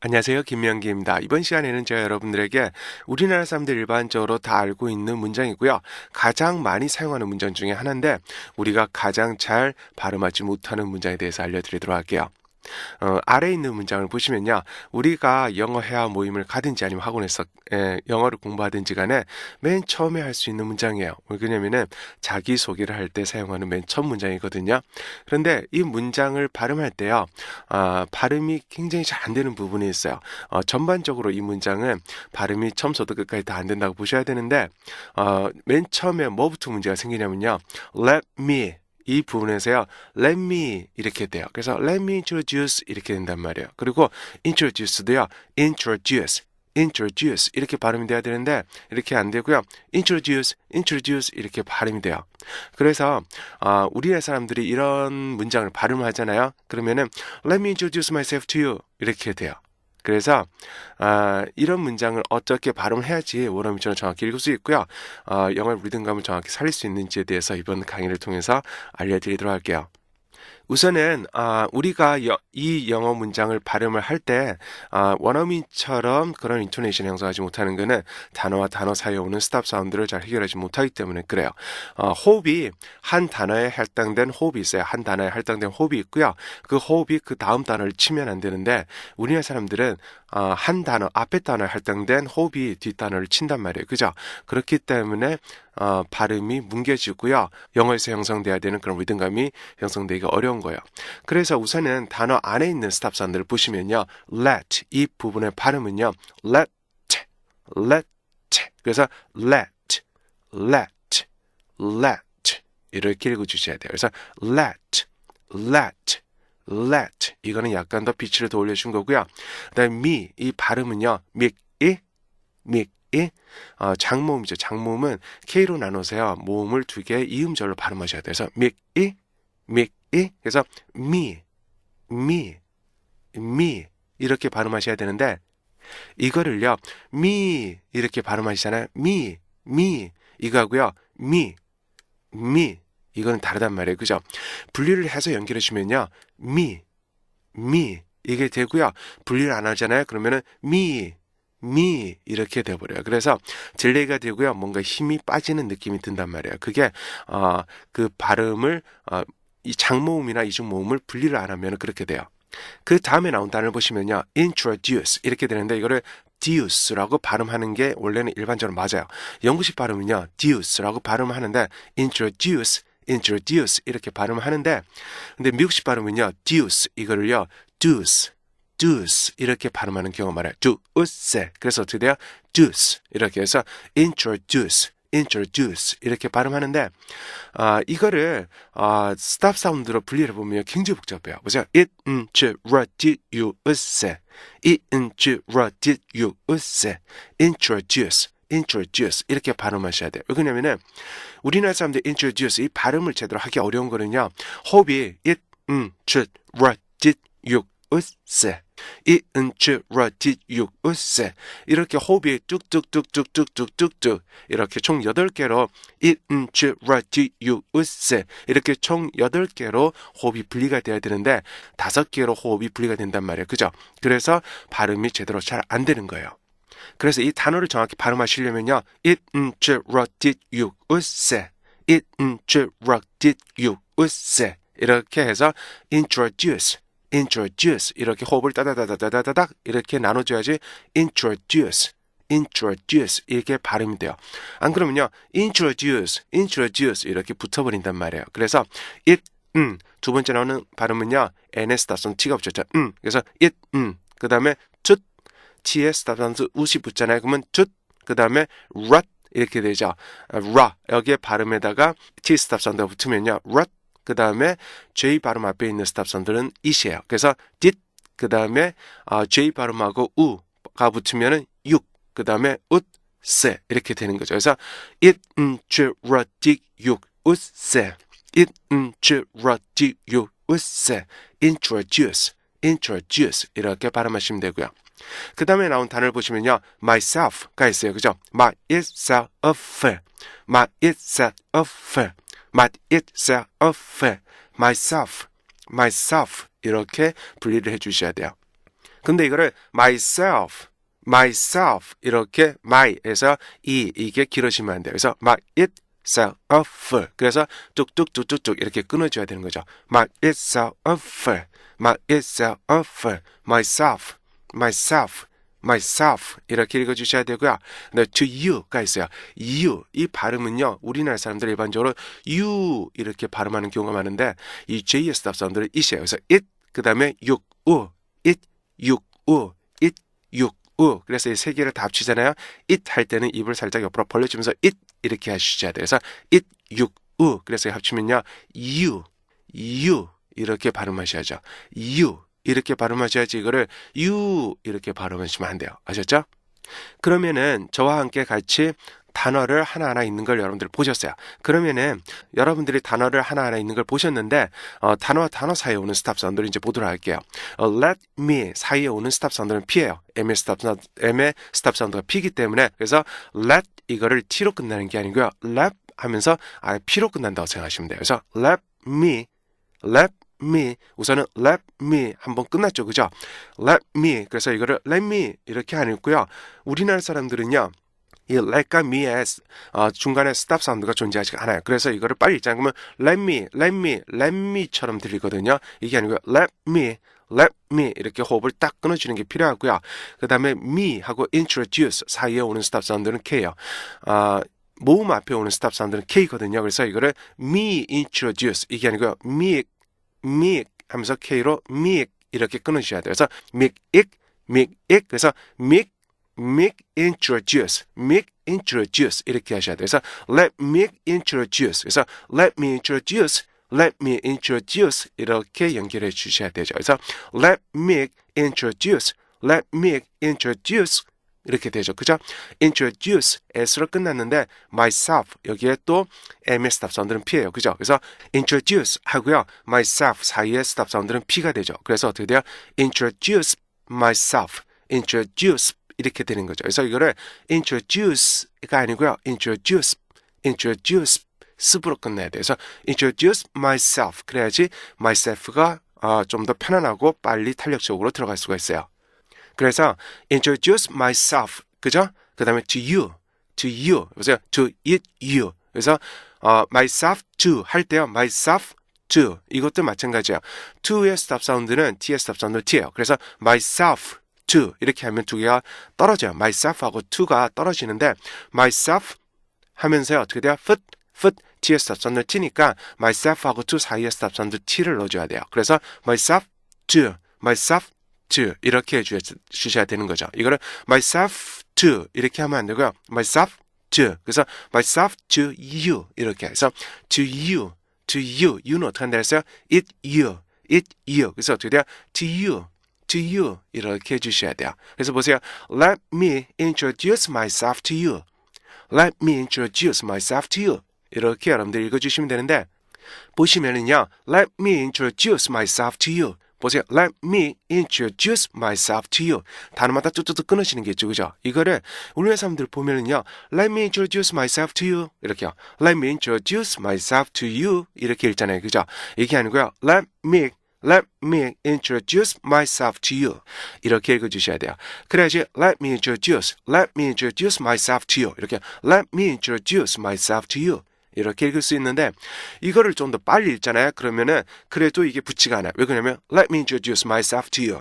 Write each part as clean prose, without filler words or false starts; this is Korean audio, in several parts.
안녕하세요. 김명기입니다. 이번 시간에는 제가 여러분들에게 우리나라 사람들 일반적으로 다 알고 있는 문장이고요. 가장 많이 사용하는 문장 중에 하나인데 우리가 가장 잘 발음하지 못하는 문장에 대해서 알려드리도록 할게요. 아래에 있는 문장을 보시면요. 우리가 영어 회화 모임을 가든지 아니면 학원에서 영어를 공부하든지 간에 맨 처음에 할 수 있는 문장이에요. 왜냐면은 자기소개를 할 때 사용하는 맨 첫 문장이거든요. 그런데 이 문장을 발음할 때요. 발음이 굉장히 잘 안 되는 부분이 있어요. 전반적으로 이 문장은 발음이 처음부터 끝까지 다 안 된다고 보셔야 되는데 맨 처음에 뭐부터 문제가 생기냐면요. Let me 이 부분에서요, let me 이렇게 돼요. 그래서 let me introduce 이렇게 된단 말이에요. 그리고 introduce도요, introduce 이렇게 발음이 돼야 되는데 이렇게 안 되고요. introduce 이렇게 발음이 돼요. 그래서 우리나라 사람들이 이런 문장을 발음하잖아요. 그러면은 let me introduce myself to you 이렇게 돼요. 그래서 이런 문장을 어떻게 발음해야지 원어민처럼 정확히 읽을 수 있고요. 영어의 리듬감을 정확히 살릴 수 있는지에 대해서 이번 강의를 통해서 알려드리도록 할게요. 우선은 우리가 이 영어 문장을 발음을 할 때 원어민처럼 그런 인토네이션 형성하지 못하는 것은 단어와 단어 사이에 오는 스탑 사운드를 잘 해결하지 못하기 때문에 그래요. 호흡이 한 단어에 할당된 호흡이 있어요. 한 단어에 할당된 호흡이 있고요. 그 호흡이 그 다음 단어를 치면 안 되는데 우리나라 사람들은 한 단어, 앞에 단어에 할당된 호흡이 뒷 단어를 친단 말이에요. 그죠? 그렇기 때문에 발음이 뭉개지고요. 영어에서 형성돼야 되는 그런 리듬감이 형성되기가 어려운 거예요. 그래서 우선은 단어 안에 있는 스탑 사운드를 보시면요. let 이 부분의 발음은요. let 그래서 let 이렇게 읽어주셔야 돼요. 그래서 let 이거는 약간 더 피치를 더 올려준 거고요. 그다음에 me 이 발음은요. me 장모음이죠. 장모음은 K로 나누세요. 모음을 두 개 이음절로 발음하셔야 돼요. 그래서 그래서 me 이렇게 발음하셔야 되는데 이거를요. me 이렇게 발음하시잖아요. me 이거하고요. me 이거는 다르단 말이에요. 그죠? 분리를 해서 연결해 주면요. me 이게 되고요. 분리를 안 하잖아요. 그러면은 me 이렇게 돼버려요. 그래서 딜레이가 되고요. 뭔가 힘이 빠지는 느낌이 든단 말이에요. 그게 그 발음을 이 장모음이나 이중모음을 분리를 안 하면 그렇게 돼요. 그 다음에 나온 단어를 보시면요. introduce 이렇게 되는데 이거를 deuce라고 발음하는 게 원래는 일반적으로 맞아요. 영국식 발음은요. deuce라고 발음하는데 introduce 이렇게 발음하는데 근데 미국식 발음은요. deuce 이거를요. deuce 이렇게 발음하는 경우가 많아요. deuce. 그래서 어떻게 돼요? deuce. 이렇게 해서 introduce 이렇게 발음하는데 이거를 스탑 사운드로 분리해 보면 굉장히 복잡해요. 보세요. introduce 이렇게 발음하셔야 돼요. 왜냐면은 우리나라 사람들 introduce 이 발음을 제대로 하기 어려운 거는요. 호흡이 이렇게 호흡이 뚝뚝뚝뚝뚝뚝뚝 이렇게 총 8개로 이렇게 총 8개로 호흡이 분리가 돼야 되는데 5개로 호흡이 분리가 된단 말이에요. 그죠? 그래서 발음이 제대로 잘 안 되는 거예요. 그래서 이 단어를 정확히 발음하시려면요. 이렇게 해서 introduce 이렇게 호흡을 따다다다다다닥 이렇게 나눠줘야지 introduce 이렇게 발음이 돼요. 안 그러면요 introduce 이렇게 붙어버린단 말이에요. 그래서 두 번째 나오는 발음은요 n의 스탑선 t가 붙였죠. 그래서 그 다음에 t의 스탑선 우시 붙잖아요. 그러면 그 다음에 rut 이렇게 되죠. 여기에 발음에다가 t 스탑선가 붙으면요 rut 그 다음에 J 발음 앞에 있는 스탑 사운드는 it이에요. 그래서 did 그 다음에 J 발음하고 u가 붙으면은 6 그 다음에 utse 이렇게 되는 거죠. 그래서 introduce 이렇게 발음하시면 되고요. 그 다음에 나온 단어를 보시면요. myself가 있어요. 그죠? myself 이렇게 분리를 해주셔야 돼요. 근데 이거를 myself 이렇게 my에서 이게 길어지면 안 돼요. 그래서 myself 그래서 뚝뚝뚝뚝뚝 이렇게 끊어줘야 되는 거죠. myself myself 이렇게 읽어주셔야 되고요. 근데 to you가 있어요. you 이 발음은요 우리나라 사람들 일반적으로 you 이렇게 발음하는 경우가 많은데 이 J의 스탑 사운드는 it이에요. 그래서 it 그 다음에 it 그래서 이 세 개를 다 합치잖아요. it 할 때는 입을 살짝 옆으로 벌려주면서 it 이렇게 하셔야 돼요. 그래서 it 그래서 합치면요 you 이렇게 발음하셔야죠. you 이렇게 발음하셔야지 이거를 you 이렇게 발음하시면 안 돼요. 아셨죠? 그러면은 저와 함께 같이 단어를 하나하나 있는 걸 여러분들 보셨어요. 그러면은 여러분들이 단어를 하나하나 있는 걸 보셨는데 단어와 단어 사이에 오는 스탑 사운드를 이제 보도록 할게요. let me 사이에 오는 스탑 사운드는 P예요. M의 스탑 사운드가 P이기 때문에 그래서 let 이거를 T로 끝나는 게 아니고요. let 하면서 P로 끝난다고 생각하시면 돼요. 그래서 let me 우선은 let me 한번 끝났죠. 그죠? let me 그래서 이거를 let me 이렇게 안 읽고요. 우리나라 사람들은요. 이 let과 me의 중간에 스탑 사운드가 존재하지 않아요. 그래서 이거를 빨리 읽자 그러면 let me처럼 들리거든요. 이게 아니고요. let me 이렇게 호흡을 딱 끊어주는 게 필요하고요. 그 다음에 me 하고 introduce 사이에 오는 스탑 사운드는 K예요. 모음 앞에 오는 스탑 사운드는 K거든요. 그래서 이거를 me introduce 이게 아니고요. me 하면서 K로 me 이렇게 끊어주셔야 돼요. 그래서 me 그래서 me introduce 이렇게 하셔야 돼요. 그래서 let me introduce 그래서 let me introduce 이렇게 연결해 주셔야 되죠. 그래서 let me introduce 이렇게 되죠. 그죠? introduce s로 끝났는데 myself 여기에 또 m의 스탑 사운드는 P예요. 그죠? 그래서 introduce 하고요. myself 사이에 스탑 사운드는 P가 되죠. 그래서 어떻게 돼요? introduce myself 이렇게 되는 거죠. 그래서 이거를 introduce가 아니고요. introduce 습으로 끝내야 돼요. 그래서 introduce myself 그래야지 myself가 좀 더 편안하고 빨리 탄력적으로 들어갈 수가 있어요. 그래서 introduce myself 그죠? 그 다음에 to you 보세요. to you 그래서 myself to 할 때요. myself to 이것도 마찬가지예요. to의 스탑 사운드는 T의 스탑 사운드는 T예요. 그래서 myself to 이렇게 하면 두 개가 떨어져요. myself하고 to가 떨어지는데 myself 하면서요. 어떻게 돼요? foot T의 스탑 사운드 T니까 myself하고 to 사이에 스탑 사운드 T를 넣어줘야 돼요. 그래서 myself to 이렇게 해주셔야 되는 거죠. 이거를 myself to 이렇게 하면 안 되고요. myself to 그래서 myself to you 이렇게 해서 to you는 어떻게 한다 했어요? it you 그래서 어떻게 돼요? to you 이렇게 해주셔야 돼요. 그래서 보세요. let me introduce myself to you 이렇게 여러분들 읽어주시면 되는데 보시면은요. let me introduce myself to you 보세요. let me introduce myself to you 단어마다 뚝뚝뚝 끊으시는 게 있죠. 그죠? 이거를 우리나라 사람들 보면은요. let me introduce myself to you 이렇게요. let me introduce myself to you 이렇게 읽잖아요. 그죠? 이게 아니고요. let me introduce myself to you 이렇게 읽어주셔야 돼요. 그래야지 let me introduce myself to you 이렇게 let me introduce myself to you 이렇게 읽을 수 있는데 이거를 좀 더 빨리 읽잖아요. 그러면은 그래도 이게 붙지가 않아요. 왜 그러냐면 let me introduce myself to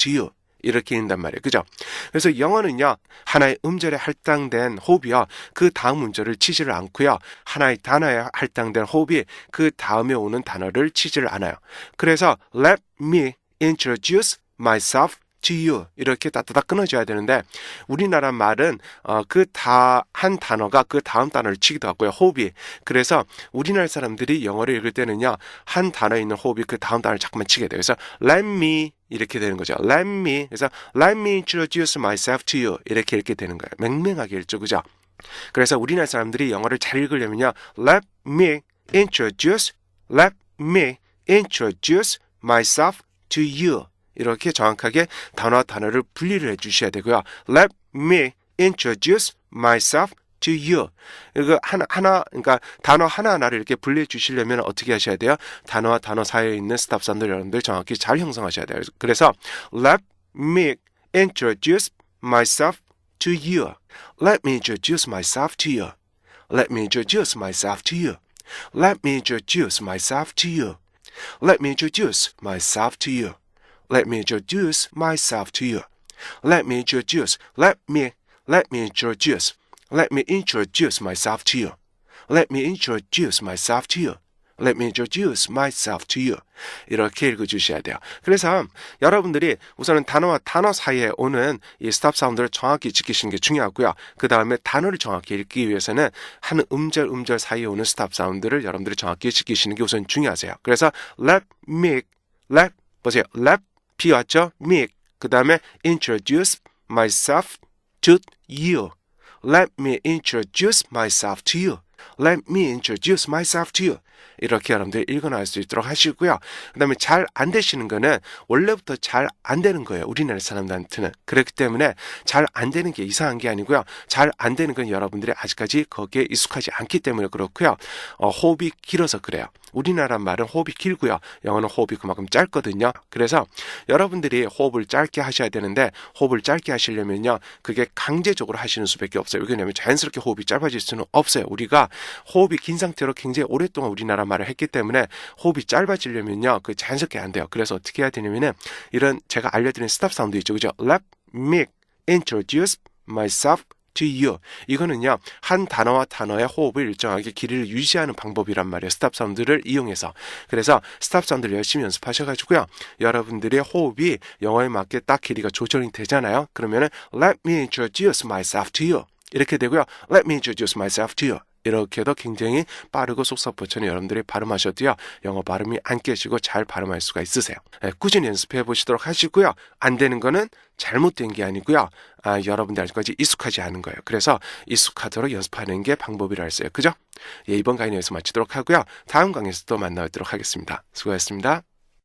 you 이렇게 읽는단 말이에요. 그죠? 그래서 영어는요. 하나의 음절에 할당된 호흡이요. 그 다음 음절을 치지를 않고요. 하나의 단어에 할당된 호흡이 그 다음에 오는 단어를 치지를 않아요. 그래서 let me introduce myself to you 이렇게 따뜻하게 끊어줘야 되는데 우리나라 말은 한 단어가 그 다음 단어를 치기도 하고요. 호흡이 그래서 우리나라 사람들이 영어를 읽을 때는요. 한 단어에 있는 호흡이 그 다음 단어를 자꾸만 치게 돼요. 그래서 let me 이렇게 되는 거죠. let me 그래서 let me introduce myself to you 이렇게 읽게 되는 거예요. 맹맹하게 읽죠. 그죠? 그래서 우리나라 사람들이 영어를 잘 읽으려면요. let me introduce myself to you 이렇게 정확하게 단어와 단어를 분리를 해주셔야 되고요. Let me introduce myself to you. 이거 그러니까 단어 하나하나를 이렇게 분리해 주시려면 어떻게 하셔야 돼요? 단어와 단어 사이에 있는 스탑 사운드 여러분들 정확히 잘 형성하셔야 돼요. 그래서 let me introduce myself to you. Let me introduce myself to you. Let me introduce myself to you. Let me introduce myself to you. Let me introduce myself to you. Let me introduce myself to you. Let me introduce myself to you. Let me introduce myself to you. Let me introduce myself to you. 이렇게 읽어주셔야 돼요. 그래서 여러분들이 우선은 단어와 단어 사이에 오는 이 스탑 사운드를 정확히 지키시는 게 중요하고요. 그 다음에 단어를 정확히 읽기 위해서는 한 음절 사이에 오는 스탑 사운드를 여러분들이 정확히 지키시는 게 우선 중요하세요. 그래서 보세요. let P 왔죠? me. 그 다음에 introduce myself to you. Let me introduce myself to you. Let me introduce myself to you. 이렇게 여러분들이 읽어나갈 수 있도록 하시고요. 그 다음에 잘 안 되시는 거는 원래부터 잘 안 되는 거예요. 우리나라 사람들한테는. 그렇기 때문에 잘 안 되는 게 이상한 게 아니고요. 잘 안 되는 건 여러분들이 아직까지 거기에 익숙하지 않기 때문에 그렇고요. 호흡이 길어서 그래요. 우리나라 말은 호흡이 길고요. 영어는 호흡이 그만큼 짧거든요. 그래서 여러분들이 호흡을 짧게 하셔야 되는데 호흡을 짧게 하시려면요. 그게 강제적으로 하시는 수밖에 없어요. 왜냐하면 자연스럽게 호흡이 짧아질 수는 없어요. 우리가 호흡이 긴 상태로 굉장히 오랫동안 우리나라 말을 했기 때문에 호흡이 짧아지려면요. 그 자연스럽게 안 돼요. 그래서 어떻게 해야 되냐면은 이런 제가 알려드린 스탑 사운드 있죠. 그죠? Let me introduce myself to you. 이거는요. 한 단어와 단어의 호흡을 일정하게 길이를 유지하는 방법이란 말이에요. 스탑 사운드를 이용해서. 그래서 스탑 사운드를 열심히 연습하셔가지고요. 여러분들의 호흡이 영어에 맞게 딱 길이가 조절이 되잖아요. 그러면은 Let me introduce myself to you. 이렇게 되고요. Let me introduce myself to you. 이렇게 해도 굉장히 빠르고 속사포천히 여러분들이 발음하셔도요. 영어 발음이 안 깨지고 잘 발음할 수가 있으세요. 꾸준히 연습해 보시도록 하시고요. 안 되는 거는 잘못된 게 아니고요. 여러분들 아직까지 익숙하지 않은 거예요. 그래서 익숙하도록 연습하는 게 방법이라 했어요. 그죠? 이번 강의는 여기서 마치도록 하고요. 다음 강의에서 또 만나뵙도록 하겠습니다. 수고하셨습니다.